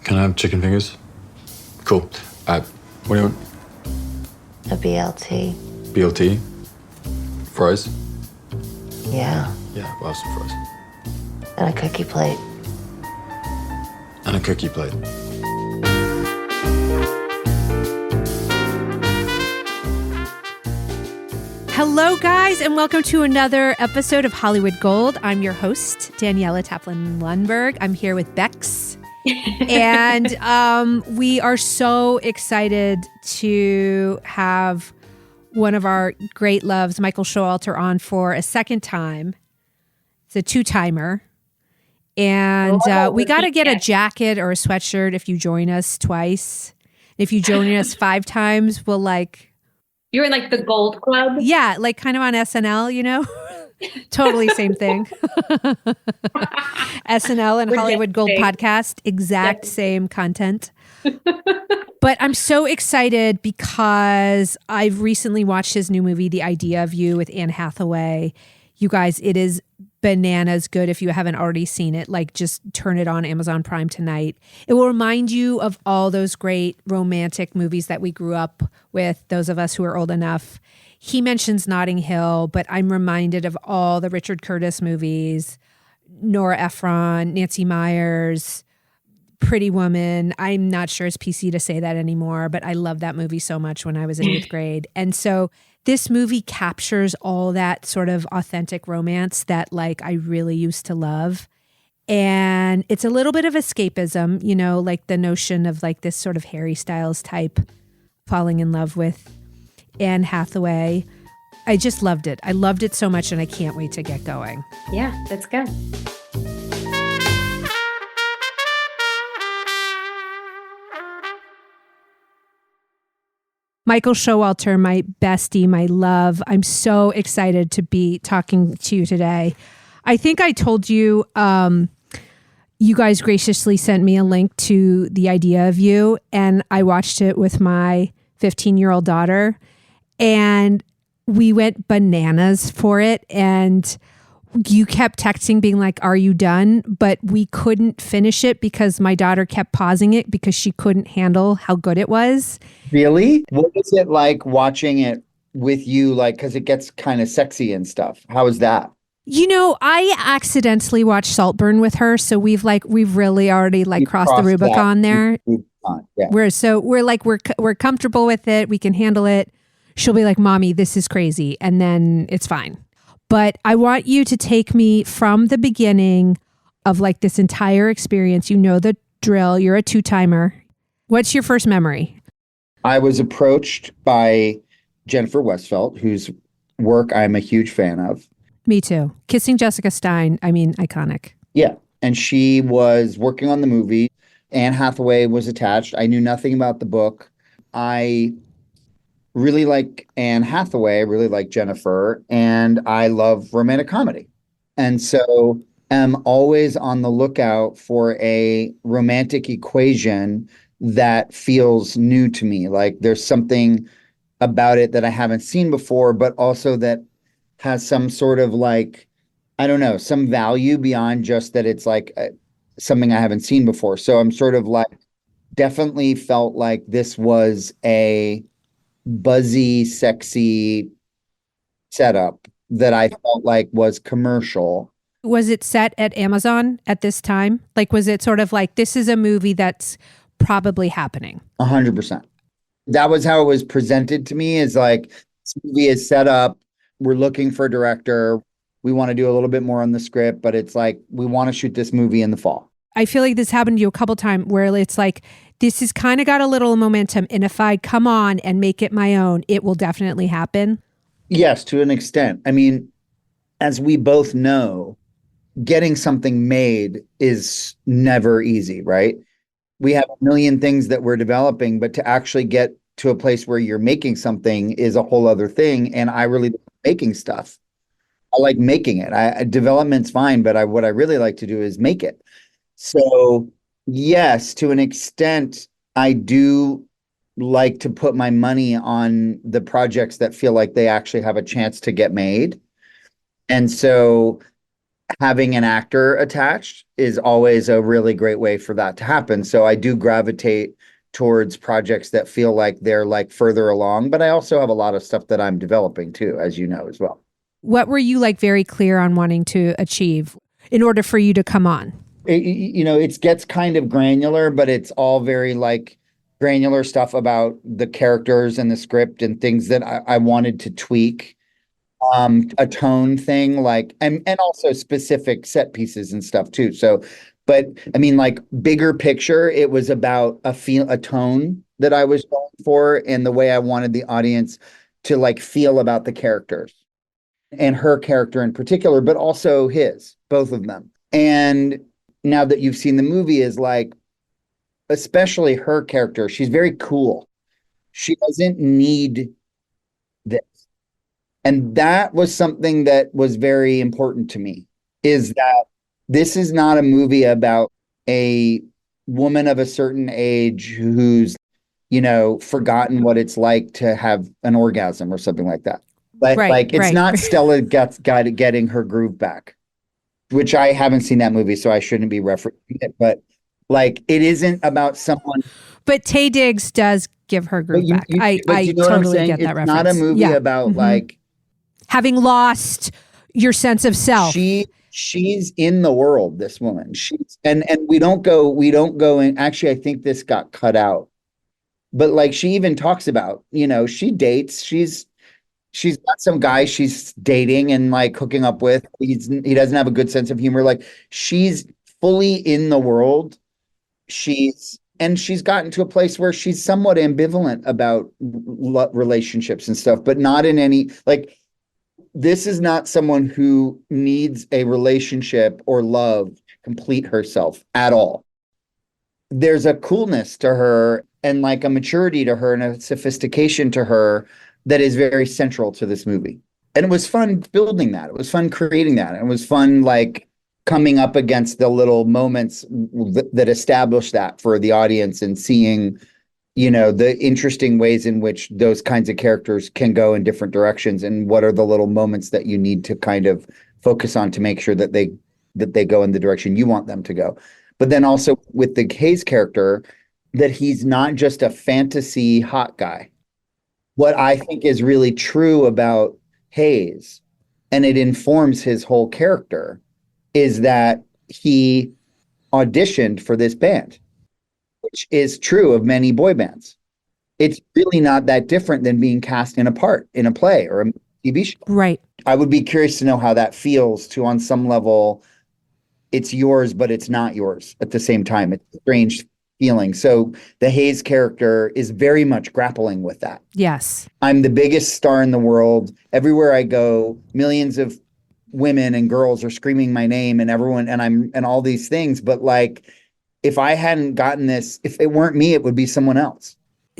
Can I have chicken fingers? Cool. What do you want? A BLT. BLT? Fries? Yeah. Yeah, we'll have some fries. And a cookie plate. And a cookie plate. Hello, guys, and welcome to another episode of Hollywood Gold. I'm your host, Daniela Taplin Lundberg. I'm here with Bex. And we are so excited to have one of our great loves, Michael Showalter, on for a second time. It's a two-timer. And we got to get a jacket or a sweatshirt if you join us twice. If you join us 5 times, we'll You're in the Gold Club? Yeah, kind of on SNL, you know? Totally same thing. SNL and Hollywood Gold podcast, exact same content. But I'm so excited because I've recently watched his new movie, The Idea of You, with Anne Hathaway. You guys, it is bananas good if you haven't already seen it. Just turn it on Amazon Prime tonight. It will remind you of all those great romantic movies that we grew up with, those of us who are old enough. He mentions Notting Hill, but I'm reminded of all the Richard Curtis movies, Nora Ephron, Nancy Meyers, Pretty Woman. I'm not sure it's PC to say that anymore, but I loved that movie so much when I was in 8th grade. And so this movie captures all that sort of authentic romance that I really used to love. And it's a little bit of escapism, you know, the notion of this sort of Harry Styles type falling in love with Anne Hathaway. I just loved it. I loved it so much and I can't wait to get going. Yeah, let's go. Michael Showalter, my bestie, my love. I'm so excited to be talking to you today. I think I told you, you guys graciously sent me a link to The Idea of You, and I watched it with my 15-year-old daughter, and we went bananas for it. And you kept texting being like, are you done? But we couldn't finish it because my daughter kept pausing it because she couldn't handle how good it was. Really? What was it like watching it with you? Because it gets kind of sexy and stuff. How was that? You know, I accidentally watched Saltburn with her, so we've really already crossed the Rubicon there. Yeah. We're comfortable with it. We can handle it. She'll be like, "Mommy, this is crazy," and then it's fine. But I want you to take me from the beginning of this entire experience. You know the drill. You're a two-timer. What's your first memory? I was approached by Jennifer Westfeldt, whose work I'm a huge fan of. Me too. Kissing Jessica Stein. I mean, iconic. Yeah. And she was working on the movie. Anne Hathaway was attached. I knew nothing about the book. I really like Anne Hathaway. I really like Jennifer. And I love romantic comedy. And so I'm always on the lookout for a romantic equation that feels new to me. There's something about it that I haven't seen before, but also that has some sort of I don't know, some value beyond just that it's something I haven't seen before. So I'm sort of definitely felt like this was a buzzy, sexy setup that I felt was commercial. Was it set at Amazon at this time? Was it sort of this is a movie that's probably happening? 100%. That was how it was presented to me, is this movie is set up. We're looking for a director. We want to do a little bit more on the script, but it's we want to shoot this movie in the fall. I feel like this happened to you a couple times where it's this has kind of got a little momentum. And if I come on and make it my own, it will definitely happen. Yes, to an extent. I mean, as we both know, getting something made is never easy, right? We have a million things that we're developing, but to actually get to a place where you're making something is a whole other thing. And I really like making stuff. I like making it. Development's fine, but what I really like to do is make it. So yes, to an extent, I do like to put my money on the projects that feel like they actually have a chance to get made. And so having an actor attached is always a really great way for that to happen. So I do gravitate towards projects that feel like they're like further along, but I also have a lot of stuff that I'm developing too, as you know, as well. What were you like very clear on wanting to achieve in order for you to come on? It gets kind of granular, but it's all very like granular stuff about the characters and the script and things that I wanted to tweak. A tone thing, like, and also specific set pieces and stuff too. So, but I mean, like bigger picture, it was about a tone that I was going for and the way I wanted the audience to like feel about the characters and her character in particular, but also both of them. And now that you've seen the movie, is like, especially her character, she's very cool. She doesn't need this. And that was something that was very important to me, is that this is not a movie about a woman of a certain age who's, forgotten what it's like to have an orgasm or something like that. But it's not Stella getting her groove back, which I haven't seen that movie, so I shouldn't be referencing it. But like, it isn't about someone. But Taye Diggs does give her groove back. I totally get that reference. It's not a movie about like having lost your sense of self. She's in the world, this woman. And we don't go in. Actually, I think this got cut out. But like, she even talks about, she dates. She's got some guy she's dating and like hooking up with. He doesn't have a good sense of humor. Like, she's fully in the world. She's gotten to a place where she's somewhat ambivalent about relationships and stuff, but not in any, like, this is not someone who needs a relationship or love to complete herself at all. There's a coolness to her and like a maturity to her and a sophistication to her that is very central to this movie. And it was fun building that. It was fun creating that. It was fun, like, coming up against the little moments that establish that for the audience and seeing, the interesting ways in which those kinds of characters can go in different directions, and what are the little moments that you need to kind of focus on to make sure that they go in the direction you want them to go. But then also with the Hayes character, that he's not just a fantasy hot guy. What I think is really true about Hayes, and it informs his whole character, is that he auditioned for this band, which is true of many boy bands. It's really not that different than being cast in a part in a play or a TV show. Right. I would be curious to know how that feels to, on some level, it's yours, but it's not yours at the same time. It's a strange feeling. So the Hayes character is very much grappling with that. Yes. I'm the biggest star in the world. Everywhere I go, millions of women and girls are screaming my name, and everyone, and all these things. But like, if I hadn't gotten this, if it weren't me, it would be someone else.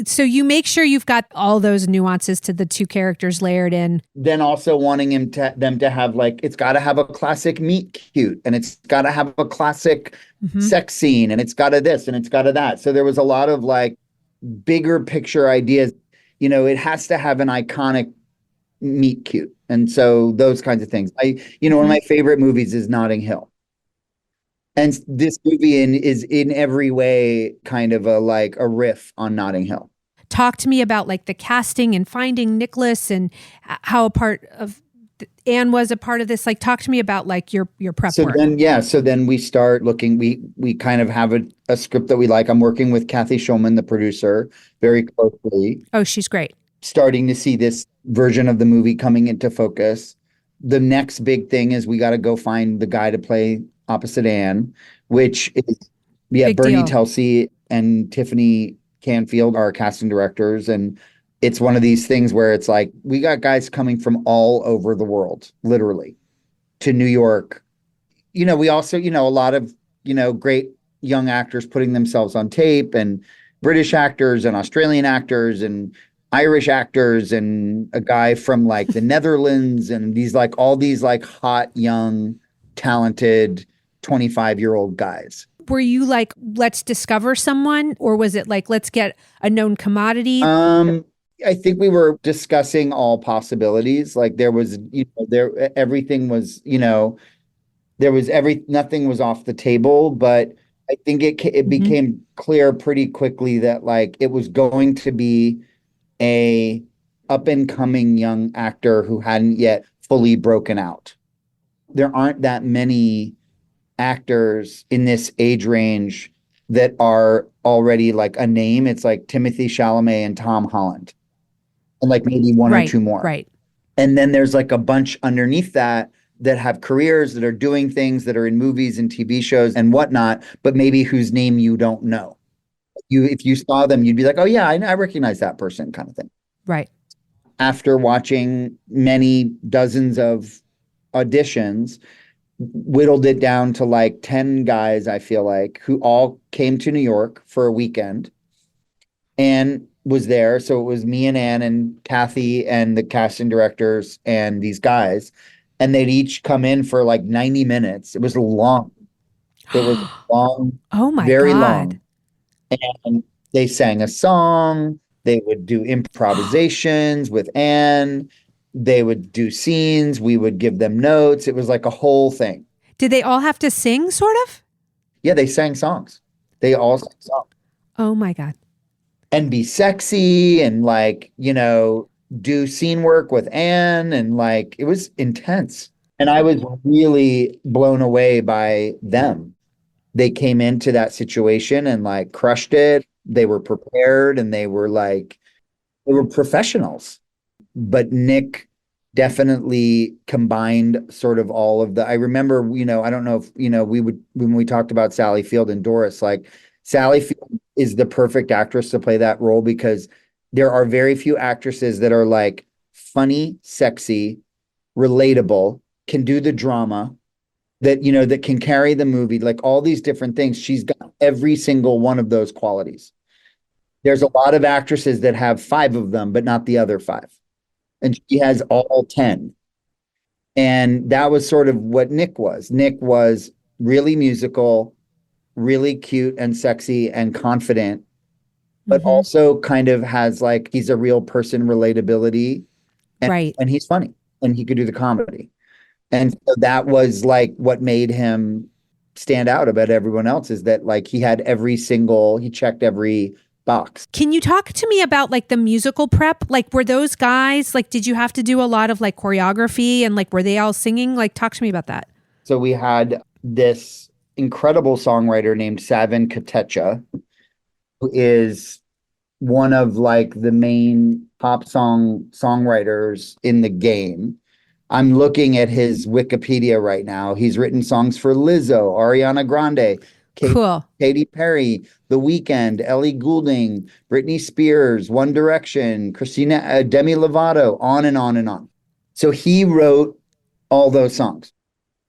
So you make sure you've got all those nuances to the two characters layered in. Then also wanting them to have, like, it's got to have a classic meet cute, and it's got to have a classic sex scene, and it's got to this, and it's got to that. So there was a lot of like bigger picture ideas. It has to have an iconic meet cute. And so those kinds of things. One of my favorite movies is Notting Hill. And this movie is in every way kind of a riff on Notting Hill. Talk to me about like the casting and finding Nicholas, and how a part of Anne was a part of this. Like, talk to me about like your prep work. So then we start looking, we kind of have a script that we like. I'm working with Kathy Schulman, the producer, very closely. Oh, she's great. Starting to see this version of the movie coming into focus. The next big thing is we got to go find the guy to play opposite Anne, which is Bernie Telsey and Tiffany Canfield are casting directors. And it's one of these things where it's like, we got guys coming from all over the world, literally, to New York. We also, a lot of, great young actors putting themselves on tape, and British actors and Australian actors and Irish actors, and a guy from like the Netherlands, and these like all these like hot, young, talented 25-year-old guys. Were you like, let's discover someone, or was it like, let's get a known commodity? I think we were discussing all possibilities. Like, there was, everything was, There was nothing was off the table, but I think it Mhm. became clear pretty quickly that like it was going to be a up and coming young actor who hadn't yet fully broken out. There aren't that many actors in this age range that are already like a name. It's like Timothy Chalamet and Tom Holland, and like maybe one or Right, two more. right. And then there's like a bunch underneath that that have careers, that are doing things, that are in movies and TV shows and whatnot, but maybe whose name you don't know. If you saw them, you'd be like, oh yeah, I recognize that person, kind of thing. Right. After watching many dozens of auditions, whittled it down to like 10 guys, I feel like, who all came to New York for a weekend. And was there. So it was me and Anne and Kathy and the casting directors and these guys. And they'd each come in for like 90 minutes. It was long. It was long, Oh my very God. long. And they sang a song. They would do improvisations with Anne. They would do scenes. We would give them notes. It was like a whole thing. Did they all have to sing, sort of? Yeah, they sang songs. They all sang songs. Oh my God. And be sexy and like, do scene work with Anne. And like, it was intense. And I was really blown away by them. They came into that situation and like crushed it. They were prepared and they were professionals. But Nick definitely combined sort of all of I remember, I don't know if, when we talked about Sally Field and Doris, like Sally Field is the perfect actress to play that role because there are very few actresses that are like funny, sexy, relatable, can do the drama, that can carry the movie, like all these different things. She's got every single one of those qualities. There's a lot of actresses that have 5 of them, but not the other 5. And she has all 10. And that was sort of what Nick was. Nick was really musical, really cute and sexy and confident, but also kind of has like, he's a real person relatability. And, Right. and he's funny and he could do the comedy. And so that was like what made him stand out about everyone else, is that like he checked every box. Can you talk to me about like the musical prep? Like, were those guys, like, did you have to do a lot of like choreography and like, were they all singing? Like, talk to me about that. So we had this incredible songwriter named Savin Katecha, who is one of like the main pop songwriters in the game. I'm looking at his Wikipedia right now. He's written songs for Lizzo, Ariana Grande, Cool. Katy Perry, The Weeknd, Ellie Goulding, Britney Spears, One Direction, Christina, Demi Lovato, on and on and on. So he wrote all those songs.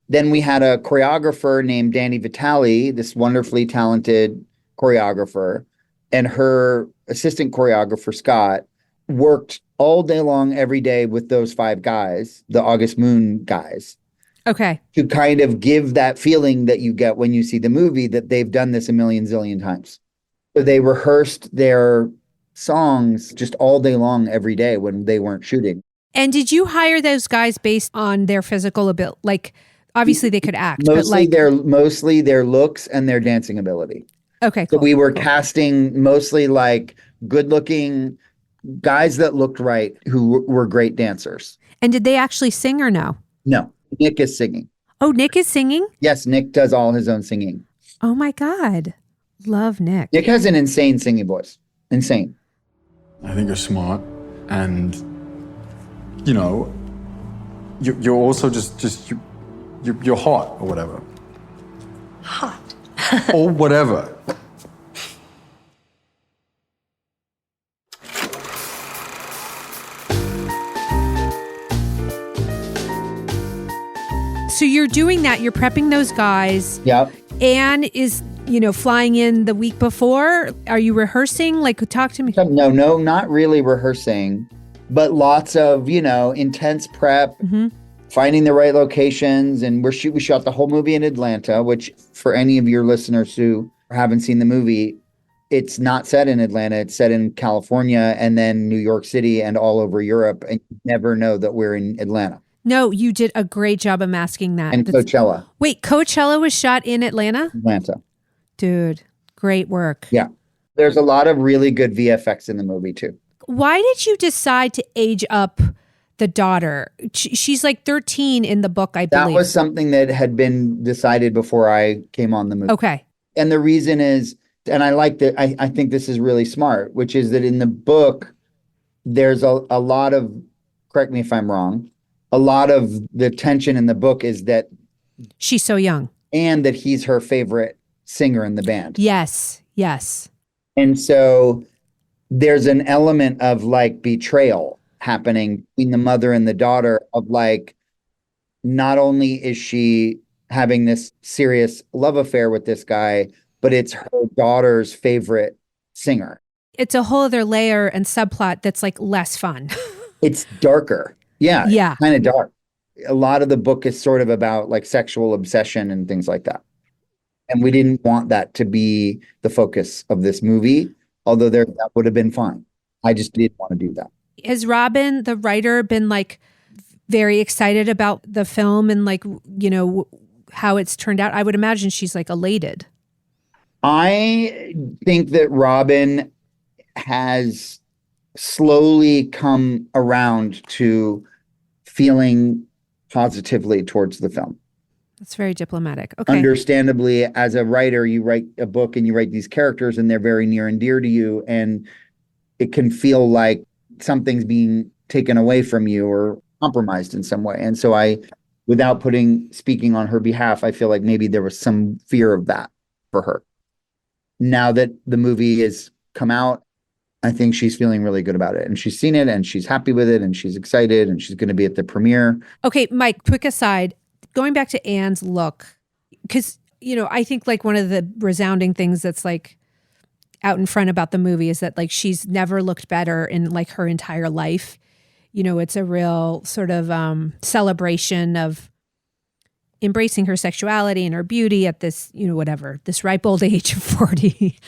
Then we had a choreographer named Danny Vitale, this wonderfully talented choreographer, and her assistant choreographer, Scott, worked all day long, every day with those 5 guys, the August Moon guys. Okay. To kind of give that feeling that you get when you see the movie, that they've done this a million zillion times. So they rehearsed their songs just all day long, every day when they weren't shooting. And did you hire those guys based on their physical ability? Like, obviously they could act, Mostly but their looks and their dancing ability. Okay, cool. So we were casting mostly like good looking guys that looked right, who were great dancers. And did they actually sing or no? No, Nick is singing. Oh, Nick is singing? Yes, Nick does all his own singing. Oh my God. Love Nick. Nick has an insane singing voice. Insane. I think you're smart, and you're also you're hot or whatever. Hot. Or whatever. So you're doing that. You're prepping those guys. Yep. Anne is, flying in the week before. Are you rehearsing? Like, talk to me. No, not really rehearsing, but lots of, intense prep, finding the right locations. And we shot the whole movie in Atlanta, which for any of your listeners who haven't seen the movie, it's not set in Atlanta. It's set in California and then New York City and all over Europe. And you never know that we're in Atlanta. No, you did a great job of masking that. And Coachella, Wait, Coachella was shot in Atlanta? Atlanta. Dude, great work. Yeah. There's a lot of really good VFX in the movie too. Why did you decide to age up the daughter? She's like 13 in the book, I believe. That was something that had been decided before I came on the movie. Okay. And the reason is, and I like that, I think this is really smart, which is that in the book, there's a lot of, correct me if I'm wrong, a lot of the tension in the book is that she's so young. And that he's her favorite singer in the band. Yes. Yes. And so there's an element of like betrayal happening between the mother and the daughter of like, not only is she having this serious love affair with this guy, but it's her daughter's favorite singer. It's a whole other layer and subplot that's like less fun. It's darker. Yeah. Yeah. Kind of dark. A lot of the book is sort of about like sexual obsession and things like that. And we didn't want that to be the focus of this movie, although that would have been fine. I just didn't want to do that. Has Robin, the writer, been like very excited about the film and like, you know, how it's turned out? I would imagine she's like elated. I think that Robin has slowly come around to feeling positively towards the film. That's very diplomatic. Okay. Understandably, as a writer, you write a book and you write these characters and they're very near and dear to you. And it can feel like something's being taken away from you or compromised in some way. And so without speaking on her behalf, I feel like maybe there was some fear of that for her. Now that the movie has come out, I think she's feeling really good about it. And she's seen it and she's happy with it and she's excited and she's going to be at the premiere. Okay, Mike, quick aside, going back to Anne's look, because, you know, I think like one of the resounding things that's like out in front about the movie is that like she's never looked better in like her entire life. You know, it's a real sort of celebration of embracing her sexuality and her beauty at this, you know, whatever, this ripe old age of 40.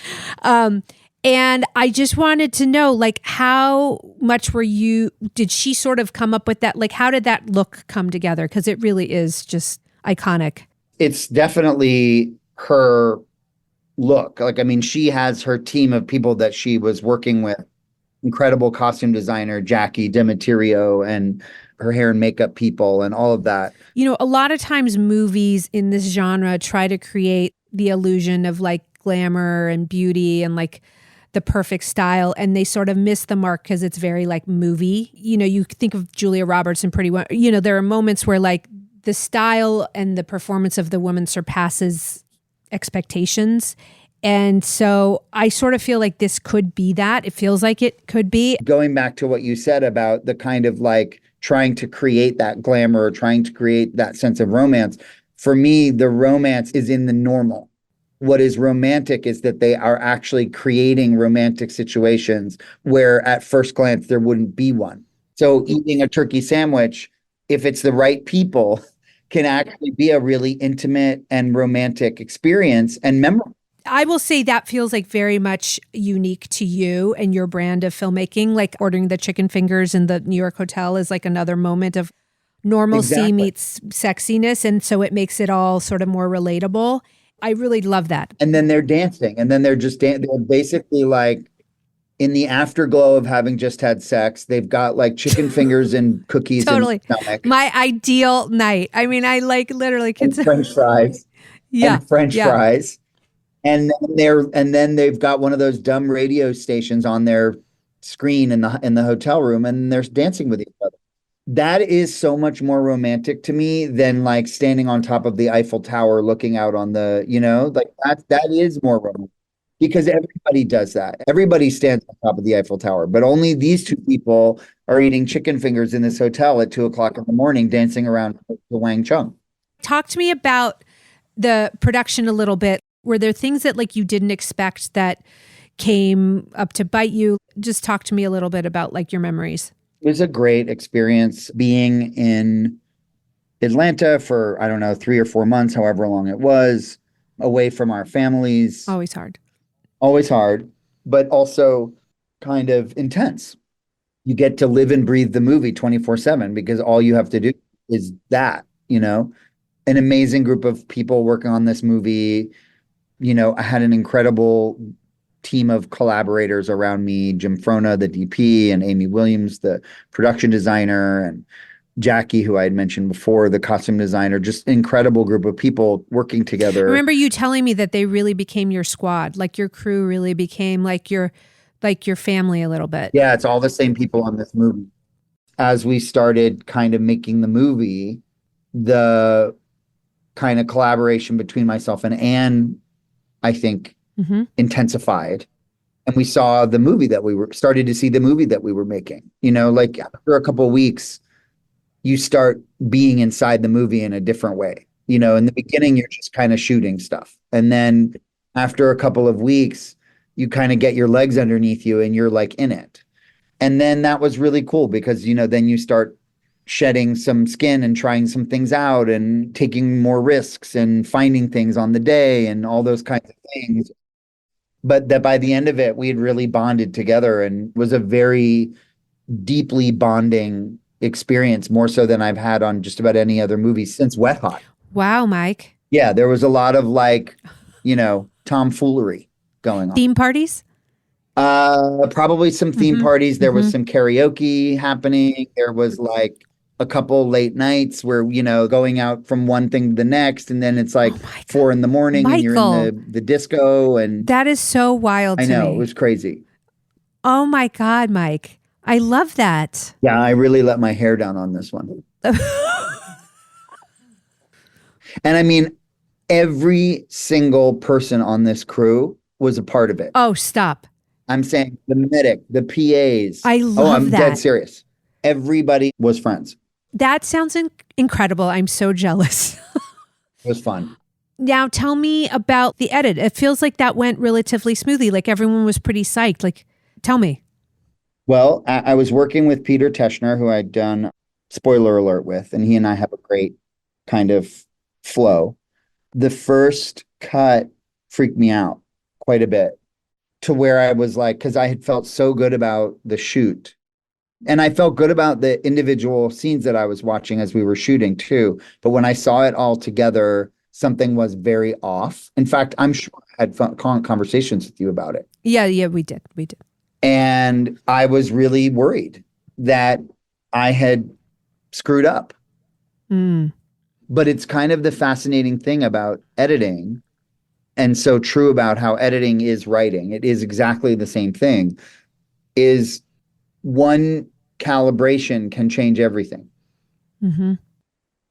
And I just wanted to know, like, how much did she sort of come up with that? Like, how did that look come together? Because it really is just iconic. It's definitely her look. Like, I mean, she has her team of people that she was working with. Incredible costume designer, Jackie Demeterio, and her hair and makeup people and all of that. You know, a lot of times movies in this genre try to create the illusion of like glamour and beauty and like the perfect style, and they sort of miss the mark because it's very like movie. You know, you think of Julia Roberts and Pretty Woman. You know, there are moments where like the style and the performance of the woman surpasses expectations. And so I sort of feel like this could be that. It feels like it could be. Going back to what you said about the kind of like trying to create that glamour, trying to create that sense of romance. For me, the romance is in the normal. What is romantic is that they are actually creating romantic situations where at first glance there wouldn't be one. So eating a turkey sandwich, if it's the right people, can actually be a really intimate and romantic experience and memorable. I will say that feels like very much unique to you and your brand of filmmaking. Like ordering the chicken fingers in the New York hotel is like another moment of normalcy meets sexiness. And so it makes it all sort of more relatable. I really love that. And then they're dancing. And then they're just they're basically like in the afterglow of having just had sex. They've got like chicken fingers and cookies. Totally. In the stomach. My ideal night. I mean, I like literally consider French fries. Yeah. And French fries. And then they've got one of those dumb radio stations on their screen in the hotel room, and they're dancing with each other. That is so much more romantic to me than like standing on top of the Eiffel Tower looking out on the, you know, like that is more romantic because everybody does that. Everybody stands on top of the Eiffel Tower, but only these two people are eating chicken fingers in this hotel at 2:00 in the morning, dancing around the Wang Chung. Talk to me about the production a little bit. Were there things that like you didn't expect that came up to bite you? Just talk to me a little bit about like your memories. It was a great experience being in Atlanta for, I don't know, 3 or 4 months, however long it was, away from our families. Always hard. Always hard, but also kind of intense. You get to live and breathe the movie 24/7 because all you have to do is is that, an amazing group of people working on this movie. I had an incredible team of collaborators around me, Jim Frona, the DP, and Amy Williams, the production designer, and Jackie, who I had mentioned before, the costume designer, just incredible group of people working together. I remember you telling me that they really became your squad, like your crew really became like your family a little bit. Yeah, it's all the same people on this movie. As we started kind of making the movie, the kind of collaboration between myself and Anne, I think, intensified. And we saw the movie that started to see the movie that we were making. Like after a couple of weeks, you start being inside the movie in a different way. In the beginning, you're just kind of shooting stuff. And then after a couple of weeks, you kind of get your legs underneath you and you're like in it. And then that was really cool because, then you start shedding some skin and trying some things out and taking more risks and finding things on the day and all those kinds of things. But that by the end of it, we had really bonded together and was a very deeply bonding experience, more so than I've had on just about any other movie since Wet Hot. Wow, Mike. Yeah, there was a lot of tomfoolery going on. Theme parties? Probably some theme parties. There was some karaoke happening. There was like a couple late nights where, going out from one thing to the next. And then it's like 4 a.m. Michael, and you're in the disco. And that is so wild to me. I know, it was crazy. Oh my God, Mike. I love that. Yeah, I really let my hair down on this one. And I mean, every single person on this crew was a part of it. Oh, stop. I'm saying the medic, the PAs. I love I'm dead serious. Everybody was friends. That sounds incredible. I'm so jealous. It was fun. Now tell me about the edit. It feels like that went relatively smoothly. Like everyone was pretty psyched. Like, tell me. Well, I was working with Peter Teschner, who I'd done Spoiler Alert with, and he and I have a great kind of flow. The first cut freaked me out quite a bit, to where I was like, because I had felt so good about the shoot. And I felt good about the individual scenes that I was watching as we were shooting too. But when I saw it all together, something was very off. In fact, I'm sure I had fun conversations with you about it. Yeah, we did. And I was really worried that I had screwed up. But it's kind of the fascinating thing about editing, and so true about how editing is writing. It is exactly the same thing, is one calibration can change everything.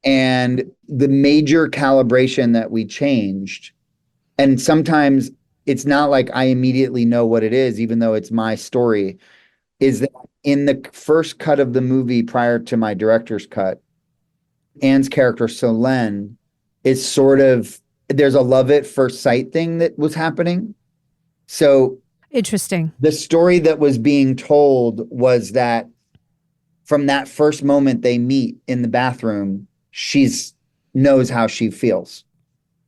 And the major calibration that we changed, and sometimes it's not like I immediately know what it is, even though it's my story, is that in the first cut of the movie prior to my director's cut, Anne's character, Solène, is sort of, there's a love at first sight thing that was happening. So interesting. The story that was being told was that from that first moment they meet in the bathroom, she's knows how she feels,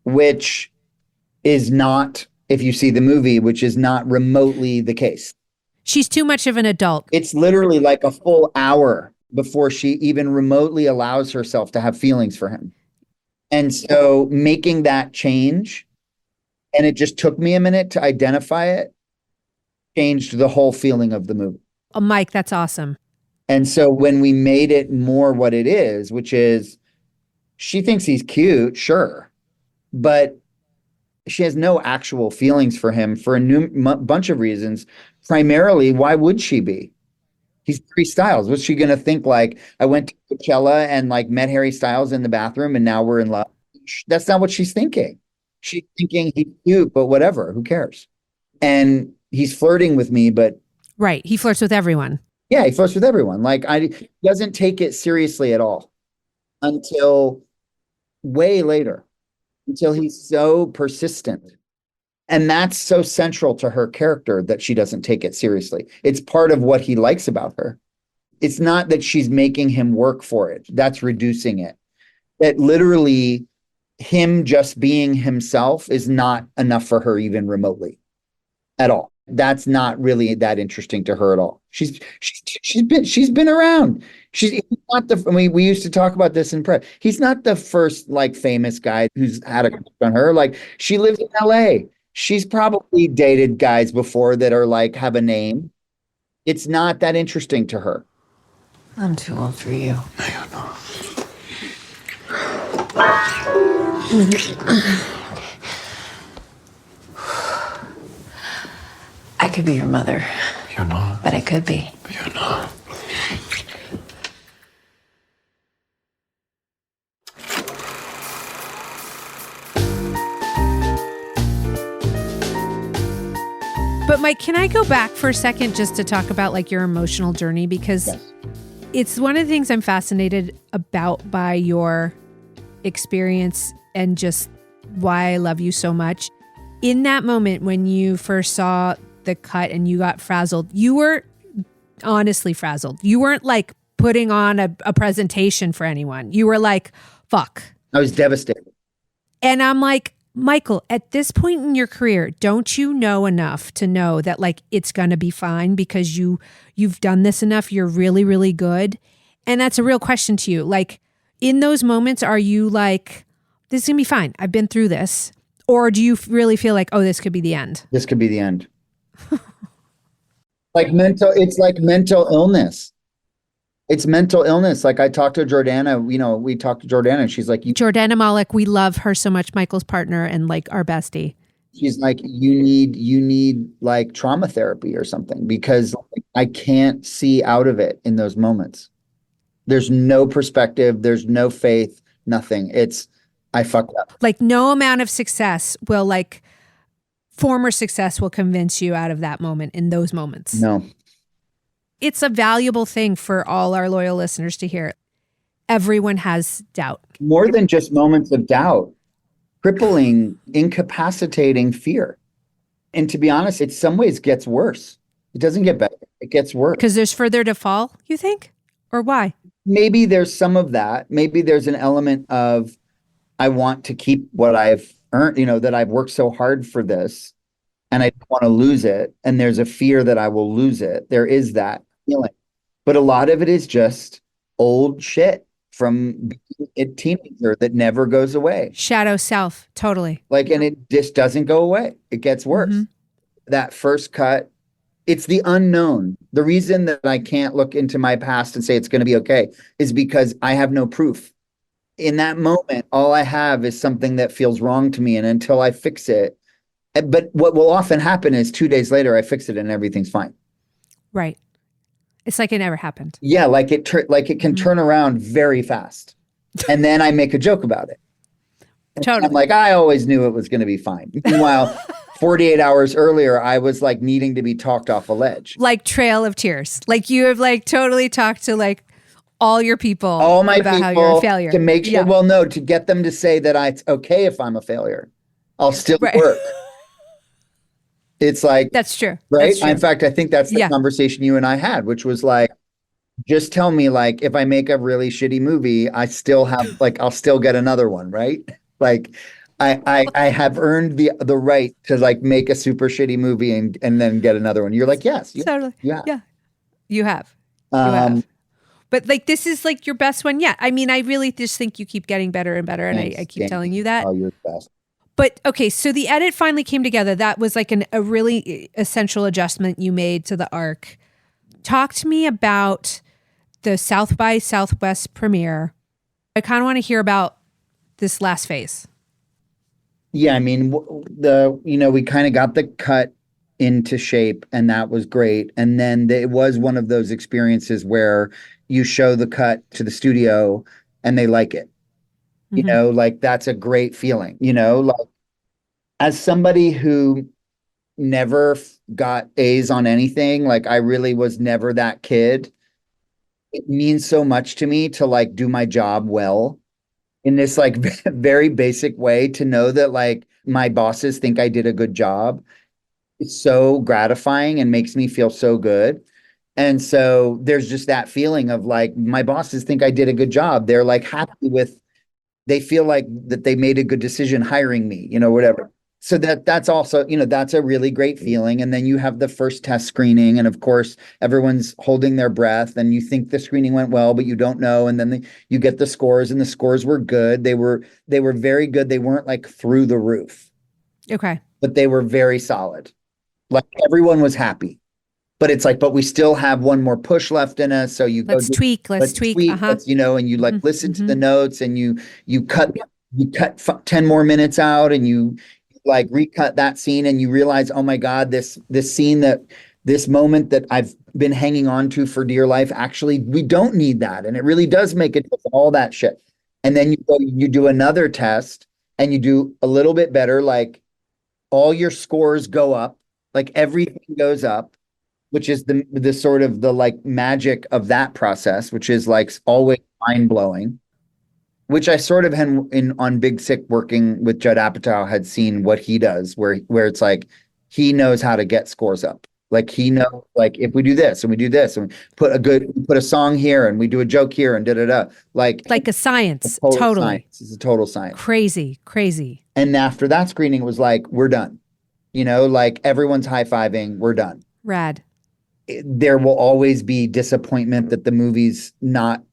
which is not, if you see the movie, which is not remotely the case. She's too much of an adult. It's literally like a full hour before she even remotely allows herself to have feelings for him. And so making that change, and it just took me a minute to identify it, changed the whole feeling of the movie. Oh, Mike, that's awesome. And so when we made it more what it is, which is she thinks he's cute, sure, but she has no actual feelings for him for a bunch of reasons. Primarily, why would she be? He's Harry Styles. What's she going to think? Like, I went to Coachella and like met Harry Styles in the bathroom and now we're in love. That's not what she's thinking. She's thinking he's cute, but whatever, who cares? And he's flirting with me, but. Right. He flirts with everyone. Yeah, he flirts with everyone. Like, he doesn't take it seriously at all until way later, until he's so persistent. And that's so central to her character that she doesn't take it seriously. It's part of what he likes about her. It's not that she's making him work for it. That's reducing it. That literally him just being himself is not enough for her even remotely at all. That's not really that interesting to her at all. She's been around. He's not the, we used to talk about this in prep. He's not the first like famous guy who's had a crush on her. Like she lives in LA. She's probably dated guys before that are like have a name. It's not that interesting to her. I'm too old for you. I could be your mother. You're not. But I could be. You're not. But Mike, can I go back for a second just to talk about like your emotional journey? Because it's one of the things I'm fascinated about by your experience and just why I love you so much. In that moment when you first saw the cut and you got frazzled, you were honestly frazzled. You weren't like putting on a presentation for anyone. You were like, fuck. I was devastated. And I'm like, Michael, at this point in your career, don't you know enough to know that like it's going to be fine because you've done this enough, you're really, really good? And that's a real question to you. Like in those moments, are you like, this is going to be fine, I've been through this? Or do you really feel like, oh, this could be the end? This could be the end. It's like mental illness. It's mental illness. Like I talked to Jordana, we talked to Jordana and she's like, Jordana Malik, we love her so much, Michael's partner and like our bestie. She's like, you need like trauma therapy or something because I can't see out of it in those moments. There's no perspective. There's no faith, nothing. I fucked up. Like no amount of success will like former success will convince you out of that moment in those moments. No. It's a valuable thing for all our loyal listeners to hear. Everyone has doubt. More than just moments of doubt, crippling, incapacitating fear. And to be honest, it some ways gets worse. It doesn't get better. It gets worse. Because there's further to fall, you think? Or why? Maybe there's some of that. Maybe there's an element of, I want to keep what I've earned, that I've worked so hard for this and I don't want to lose it. And there's a fear that I will lose it. There is that feeling. But a lot of it is just old shit from being a teenager that never goes away. Shadow self, totally. Like, and it just doesn't go away. It gets worse. Mm-hmm. That first cut, it's the unknown. The reason that I can't look into my past and say it's going to be okay is because I have no proof. In that moment, all I have is something that feels wrong to me. And until I fix it, but what will often happen is 2 days later, I fix it and everything's fine. Right. It's like it never happened. Yeah, like it can turn around very fast. And then I make a joke about it. Totally. I'm like, I always knew it was going to be fine. Meanwhile, 48 hours earlier, I was like needing to be talked off a ledge. Like Trail of Tears. Like you have like totally talked to like all your people, all my about people, how you're a failure. To make sure, well, no, to get them to say that it's okay if I'm a failure. I'll still work. It's like, that's true. Right. That's true. In fact, I think that's the conversation you and I had, which was like, just tell me, like, if I make a really shitty movie, I still have like, I'll still get another one. Right. Like I have earned the right to like make a super shitty movie and then get another one. You're like, yes. Totally. Yeah. You have. You have. But like, this is like your best one yet. I mean, I really just think you keep getting better and better. And I keep telling you that. Oh, you're the best. But okay, so the edit finally came together. That was like a really essential adjustment you made to the arc. Talk to me about the South by Southwest premiere. I kind of want to hear about this last phase. Yeah, I mean, we kind of got the cut into shape and that was great. And then it was one of those experiences where you show the cut to the studio and they like it. Mm-hmm. Like that's a great feeling, like as somebody who never got A's on anything, like I really was never that kid. It means so much to me to like do my job well in this like very basic way, to know that like my bosses think I did a good job. It's so gratifying and makes me feel so good. And so there's just that feeling of like, my bosses think I did a good job. They're like happy with, they feel like that they made a good decision hiring me, whatever. So that's also, that's a really great feeling. And then you have the first test screening, and of course everyone's holding their breath, and you think the screening went well, but you don't know. And then you get the scores, and the scores were good. They were very good. They weren't like through the roof. Okay. But they were very solid. Like everyone was happy. But it's like, but we still have one more push left in us. So let's tweak. Uh-huh. And you like listen to the notes, and you cut 10 more minutes out, and you like recut that scene, and you realize, oh my God, this scene, this moment that I've been hanging on to for dear life, actually, we don't need that. And it really does make it all that shit. And then you do another test, and you do a little bit better. Like all your scores go up, like everything goes up, which is the sort of the like magic of that process, which is like always mind blowing. Which I sort of had on Big Sick, working with Judd Apatow, had seen what he does, where it's like he knows how to get scores up. Like he knows, like if we do this and we do this and we put a song here and we do a joke here and like a science, totally. Science. It's a total science. Crazy. And after that screening, it was like, we're done. Like everyone's high-fiving, we're done. Rad. There will always be disappointment that the movie's not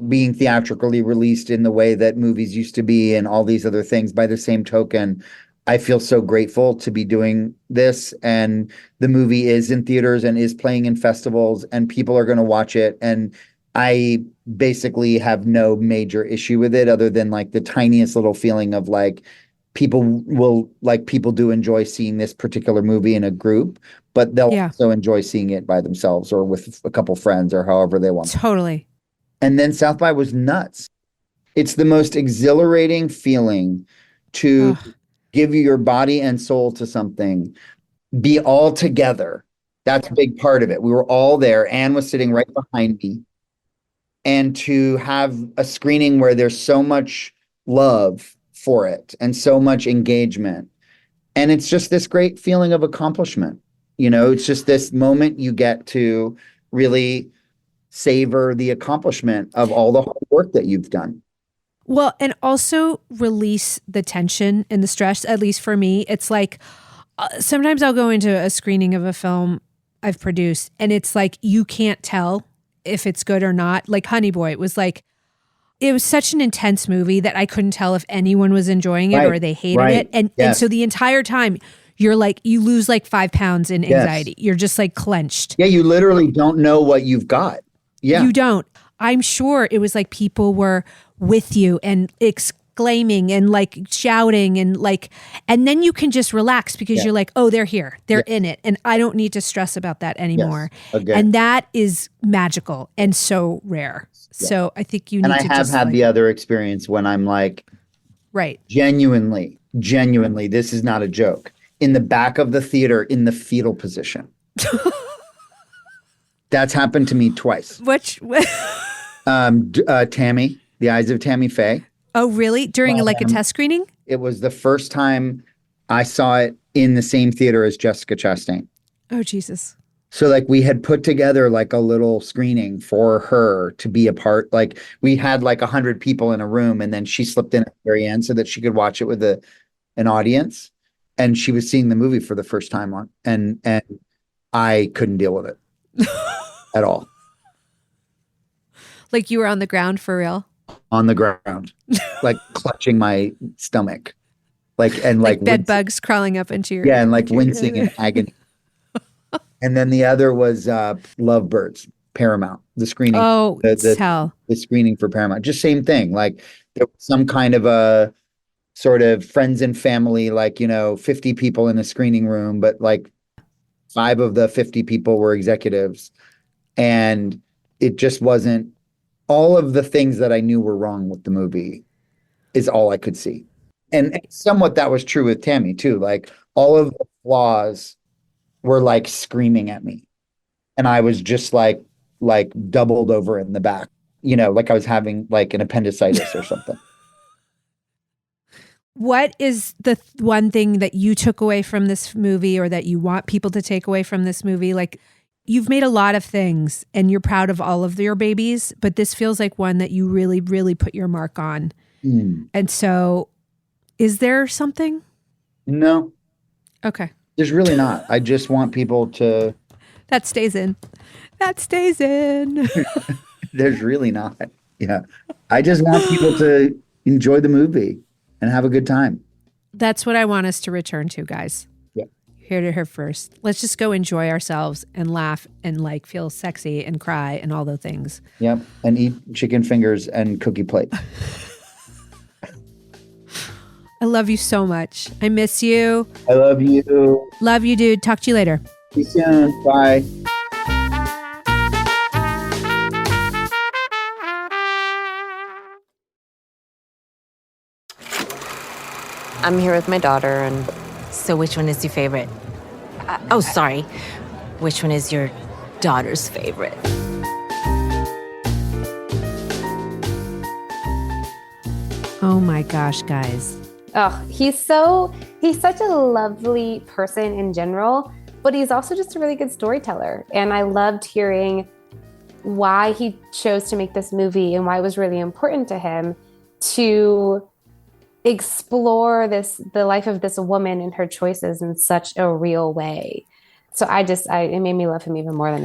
being theatrically released in the way that movies used to be, and all these other things. By the same token, I feel so grateful to be doing this, and the movie is in theaters and is playing in festivals, and people are going to watch it. And I basically have no major issue with it, other than like the tiniest little feeling of like people do enjoy seeing this particular movie in a group, but they'll also enjoy seeing it by themselves or with a couple friends or however they want. Totally. And then South by was nuts. It's the most exhilarating feeling to give your body and soul to something, be all together. That's a big part of it. We were all there. Anne was sitting right behind me. And to have a screening where there's so much love for it and so much engagement. And it's just this great feeling of accomplishment. It's just this moment you get to really savor the accomplishment of all the hard work that you've done. Well, and also release the tension and the stress, at least for me. It's like sometimes I'll go into a screening of a film I've produced, and it's like you can't tell if it's good or not. Like Honey Boy, it was such an intense movie that I couldn't tell if anyone was enjoying it or they hated it. And so the entire time you're like, you lose like 5 pounds in anxiety. You're just like clenched. Yeah, you literally don't know what you've got. Yeah. You don't. I'm sure it was like people were with you and exclaiming and like shouting and then you can just relax because you're like, oh, they're here. They're in it. And I don't need to stress about that anymore. Yes. Okay. And that is magical and so rare. Yeah. So I think you need to. And I have had the other experience when I'm like, genuinely, this is not a joke, in the back of the theater in the fetal position. That's happened to me twice. Which? Tammy, The Eyes of Tammy Faye. Oh, really? During like a test screening? It was the first time I saw it in the same theater as Jessica Chastain. Oh, Jesus. So like we had put together like a little screening for her to be a part. Like we had like 100 people in a room, and then she slipped in at the very end so that she could watch it with an audience. And she was seeing the movie for the first time and I couldn't deal with it at all. Like you were on the ground for real? On the ground, like clutching my stomach, like bed bugs crawling up into your and like wincing in agony. And then the other was Lovebirds, Paramount, the screening. Oh, the screening for Paramount, just same thing. Like there was some kind of a sort of friends and family, 50 people in a screening room, but like 5 of the 50 people were executives, and it just wasn't. All of the things that I knew were wrong with the movie is all I could see. And somewhat that was true with Tammy too. Like all of the flaws were like screaming at me. And I was just like doubled over in the back, like I was having like an appendicitis or something. What is the one thing that you took away from this movie, or that you want people to take away from this movie? Like, you've made a lot of things and you're proud of all of your babies, but this feels like one that you really, really put your mark on. And so is there something? No, Okay. there's really not. I just want people to. That stays in. That stays in. There's really not. Yeah. I just want people to enjoy the movie and have a good time. That's what I want us to return to, guys. Yeah. Here to her first. Let's just go enjoy ourselves and laugh and like feel sexy and cry and all the things. Yep. And eat chicken fingers and cookie plate. I love you so much. I miss you. I love you. Love you, dude. Talk to you later. See you soon. Bye. I'm here with my daughter, and so which one is your favorite? Oh, sorry. Which one is your daughter's favorite? Oh my gosh, guys. Oh, he's such a lovely person in general, but he's also just a really good storyteller. And I loved hearing why he chose to make this movie and why it was really important to him to explore the life of this woman and her choices in such a real way. So it made me love him even more than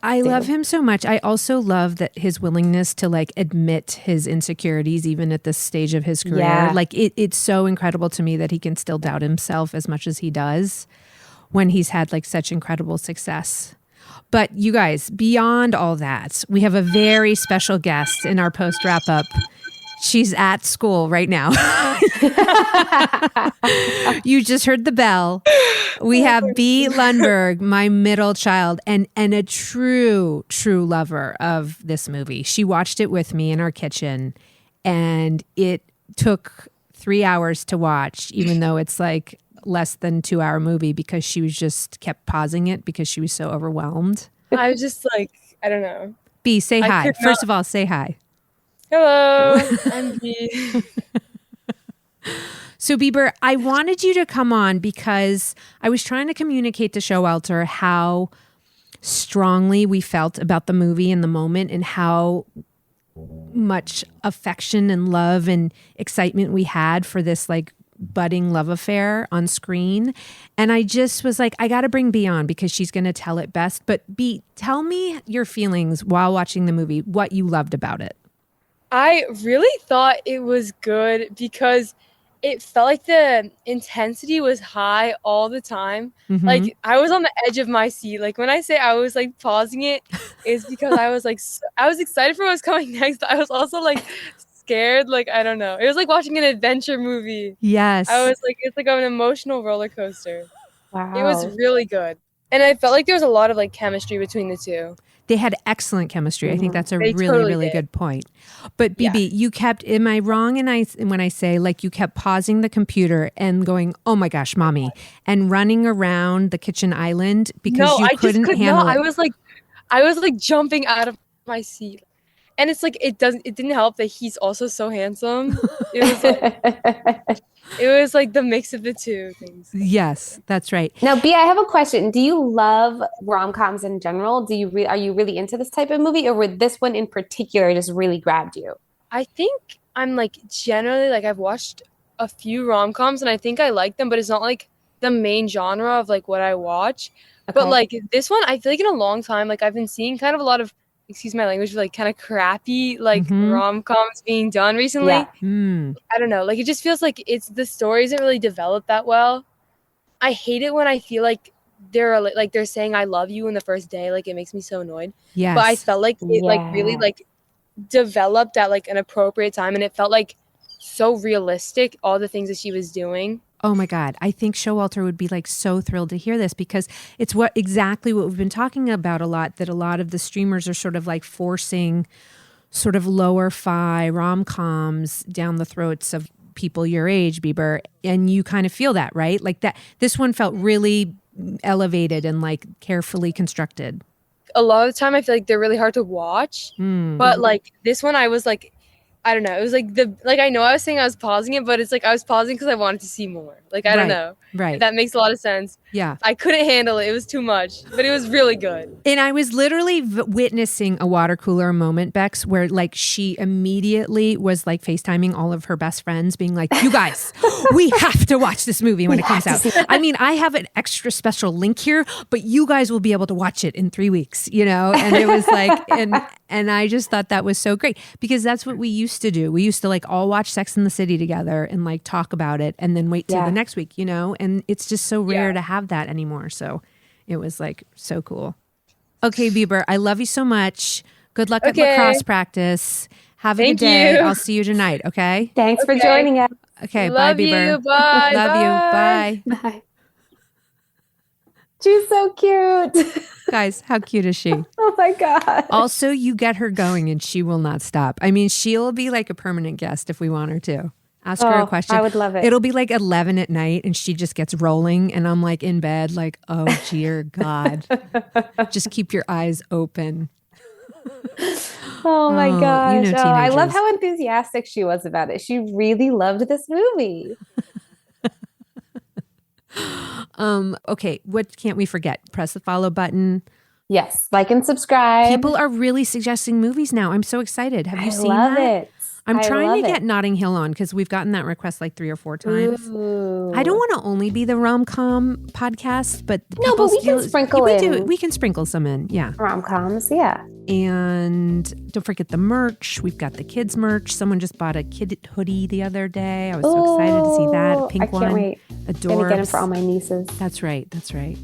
I love him so much. I also love that his willingness to like admit his insecurities even at this stage of his career. Yeah. Like it's so incredible to me that he can still doubt himself as much as he does when he's had like such incredible success. But you guys, beyond all that, we have a very special guest in our post wrap up. She's at school right now. You just heard the bell. We have B. Lundberg, my middle child, and a true lover of this movie. She watched it with me in our kitchen, and it took 3 hours to watch, even though it's like less than 2 hour movie, because she was just kept pausing it because she was so overwhelmed. I was just like, I don't know. B, say I hi. could First not- of all, say hi. Hello, I'm B. So Bieber, I wanted you to come on because I was trying to communicate to Showalter how strongly we felt about the movie in the moment and how much affection and love and excitement we had for this like budding love affair on screen. And I just was like, I got to bring B on because she's going to tell it best. But B, tell me your feelings while watching the movie, what you loved about it. I really thought it was good because it felt like the intensity was high all the time. Mm-hmm. Like I was on the edge of my seat. Like when I say I was like pausing it, is because I was like I was excited for what was coming next. But I was also like scared. Like I don't know. It was like watching an adventure movie. Yes. I was like it's like an emotional roller coaster. Wow. It was really good, and I felt like there was a lot of like chemistry between the two. They had excellent chemistry. I think that's a They really, totally really did. good point. But BB, you kept, am I wrong when I say like you kept pausing the computer and going, oh my gosh, mommy, and running around the kitchen island because you couldn't handle it? I was like jumping out of my seat. And it's like it didn't help that he's also so handsome. It was like the mix of the two things. Yes, that's right. Now, B, I have a question. Do you love rom-coms in general? Are you really into this type of movie, or would this one in particular just really grabbed you? I think I'm like generally like I've watched a few rom-coms and I think I like them, but it's not like the main genre of like what I watch. Okay. But like this one, I feel like in a long time, like I've been seeing kind of a lot of, excuse my language, like kind of crappy like rom-coms being done recently. Yeah. I don't know. Like it just feels like the story isn't really developed that well. I hate it when I feel like they're saying I love you in the first day. Like it makes me so annoyed. Yes. But I felt like it like really like developed at like an appropriate time, and it felt like so realistic, all the things that she was doing. Oh my God. I think Showalter would be like so thrilled to hear this because it's exactly what we've been talking about a lot, that a lot of the streamers are sort of like forcing sort of lower fi rom-coms down the throats of people your age, Bieber. And you kind of feel that, right? Like that, this one felt really elevated and like carefully constructed. A lot of the time I feel like they're really hard to watch, but like this one I I don't know. It was like I know I was saying I was pausing it, but it's like I was pausing because I wanted to see more. Like I don't know. Right. That makes a lot of sense. Yeah. I couldn't handle it. It was too much, but it was really good. And I was literally witnessing a water cooler moment, Bex, where like she immediately was like FaceTiming all of her best friends, being like, "You guys, we have to watch this movie when it comes out." I mean, I have an extra special link here, but you guys will be able to watch it in 3 weeks, you know? And it was like, and I just thought that was so great because that's what we used to do. We used to like all watch Sex and the City together and like talk about it and then wait till the next week, you know? And it's just so rare to have that anymore. So it was like so cool. Okay, Bieber, I love you so much. Good luck at lacrosse practice. Have a good day. You. I'll see you tonight, okay? Thanks for joining us. Okay, Love bye, Bieber. you. Bye. Love Bye. you. Bye. Bye. She's so cute. Guys, how cute is she? Oh my God. Also, you get her going and she will not stop. I mean, she'll be like a permanent guest if we want her to. Ask her a question. I would love it. It'll be like 11 at night and she just gets rolling and I'm like in bed like, oh dear God. Just keep your eyes open. Oh my gosh. you know I love teenagers. how enthusiastic she was about it. She really loved this movie. Okay, what can't we forget? Press the follow button. Yes. Like and subscribe. People are really suggesting movies now. I'm so excited. Have you seen love that? it. I'm I trying to love get it. Notting Hill on because we've gotten that request like 3 or 4 times. Ooh. I don't want to only be the Rom-Com podcast, but No, but we can sprinkle in. We can sprinkle some in, yeah. Rom-coms, yeah. And don't forget the merch. We've got the kids merch. Someone just bought a kid hoodie the other day. I was so excited to see that. A pink I can't one. wait. Adorbs. Gonna get them for all my nieces. That's right. That's right.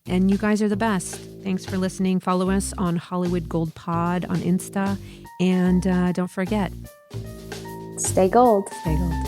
And you guys are the best. Thanks for listening. Follow us on Hollywood Gold Pod on Insta. And don't forget, Stay gold. stay gold.